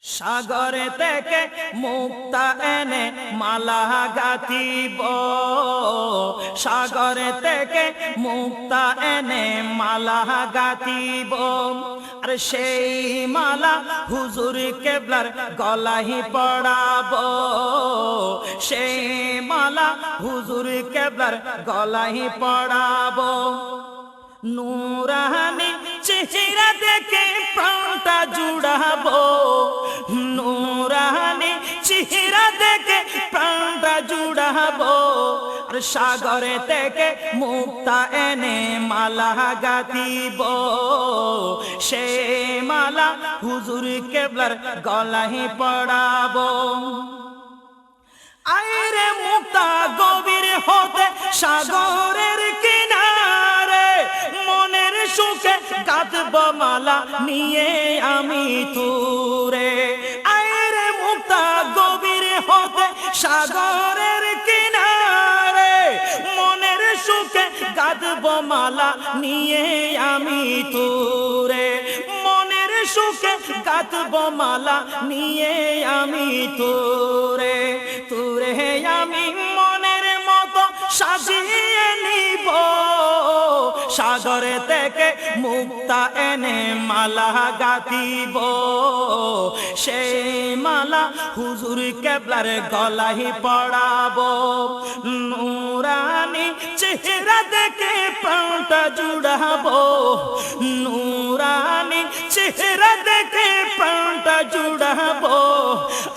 সাগরে থেকে মুক্তা এনে মালা গাঁথিব, সাগরে থেকে মুক্তা এনে মালা গাঁথিব। আর সেই মালা হুজুর কেবলার গলায় পড়াবো, সেই মালা হুজুর কেবলার গলায় পড়াবো। নূরানি চেহারা দেখে প্রাণটা জুড়াবো, নূরানি চেহারা দেখে প্রাণটা জুড়াবো। আর সাগরে থেকে মুক্তা এনে মালা গাঁথিব, সে মালা হুজুর কেবলার গলায় পড়াবো। আইরে মুক্তা গভীর হতে সাগরের কিনারে, মনের সুখে গাঁথব মালা নিয়ে আমি তুরে। আইরে মুক্তা গভীর হতে সাগরের কিনারে, মনের সুখে গাঁথব মালা নিয়ে আমি তুরে। মনের সুখে গাঁথব মালা নিয়ে আমি তুরে। তুরে আমি মনের মতো সাজিয়ে নিব, সাগরে থেকে মুক্তা এনে মালা গাঁথিব, সেই মালা হুজুর কেবলার গলায় পড়াবো। নূরানি চেহারা দেখে প্রাণটা জুড়াবো, নূরানি চেহারা দেখে প্রাণটা জুড়াবো।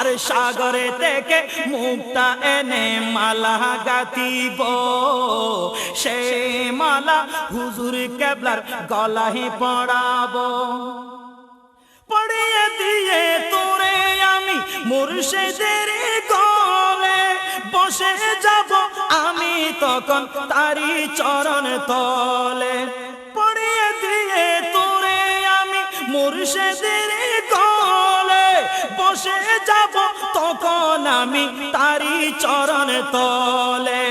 আর সাগরে থেকে মুক্তা এনে মালা গাঁথিব, সেই মালা হুজুর কেবলার গলায় পড়াবো। পড়িয়ে দিয়ে তোরে আমি মুর্শিদের গলে, বসে যাব আমি তখন তারি চরণ তলে। পড়িয়ে দিয়ে তোরে আমি মুর্শিদের গলে, বসে যাব তখন আমি তারি চরণ তলে।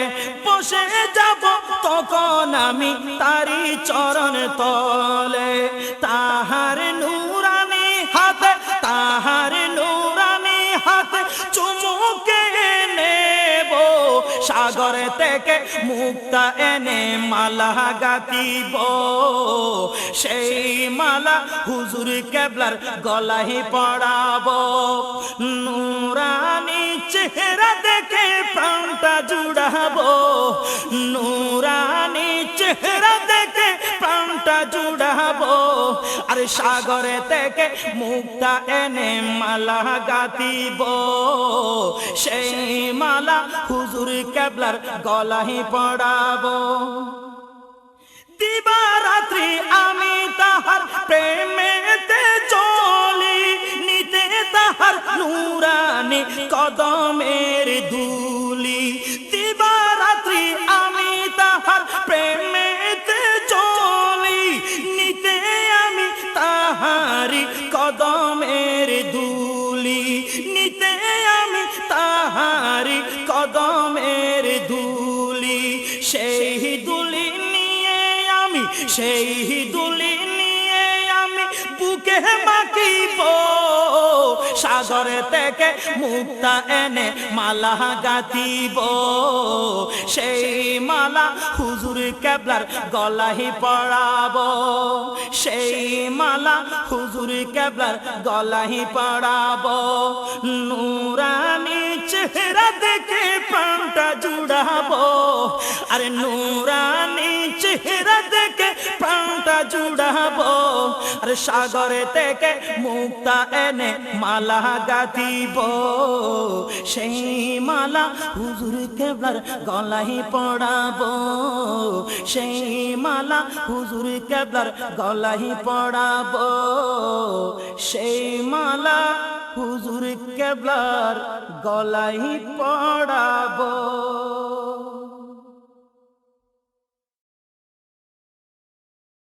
বসে যাব তখন আমি তারি চরণ তলে। তাহার নূরানি হাতে, তাহার নূরানি হাতে চুমুকে নেব, সাগরে থেকে মুক্তা এনে মালা গাঁথিব, সেই মালা হুজুর কেবলার গলায় পড়াবো। নূরানি চেহারা দেখে প্রাণটা জুড়াবো, নূরানি চেহারা দেখে প্রাণটা জুড়াবো। আর সাগরে থেকে মুক্তা এনে মালা গাঁথিব, সেই মালা হুজুর কেবলার গলায় পড়াবো। দিবারাত্রি আমি তাহার প্রেমেতে চলি, নিতে তাহার নূরানি কদমের ধুলি। দিবারাত্রি আমি তাহার প্রেমেতে চলি, নিতে আমি তাহারি কদমের ধুলি। নিতে আমি তাহারি কদমের ধুলি। সেই ধুলি নিয়ে আমি, সেই ধুলি নিয়ে আমি বুকে মাখিব, সাগরে থেকে মুক্তা এনে মালা গাঁথিব, সেই মালা হুজুর কেবলার গলায় পড়াবো। সেই মালা হুজুর কেবলার গলায় পড়াবো। নূরানি চেহারা দেখে প্রাণটা জুড়াবো, আরে নূরানি চেহারা দেখে প্রাণটা জুড়াবো। আর সাগরে থেকে মুক্তা এনে মালা গাঁথিব, সেই মালা হুজুর কেবলার গলায় পড়াবো। সেই মালা হুজুর কেবলার গলায় পড়াবো, সেই মালা হুজুর কেবলার গলায় পড়াবো।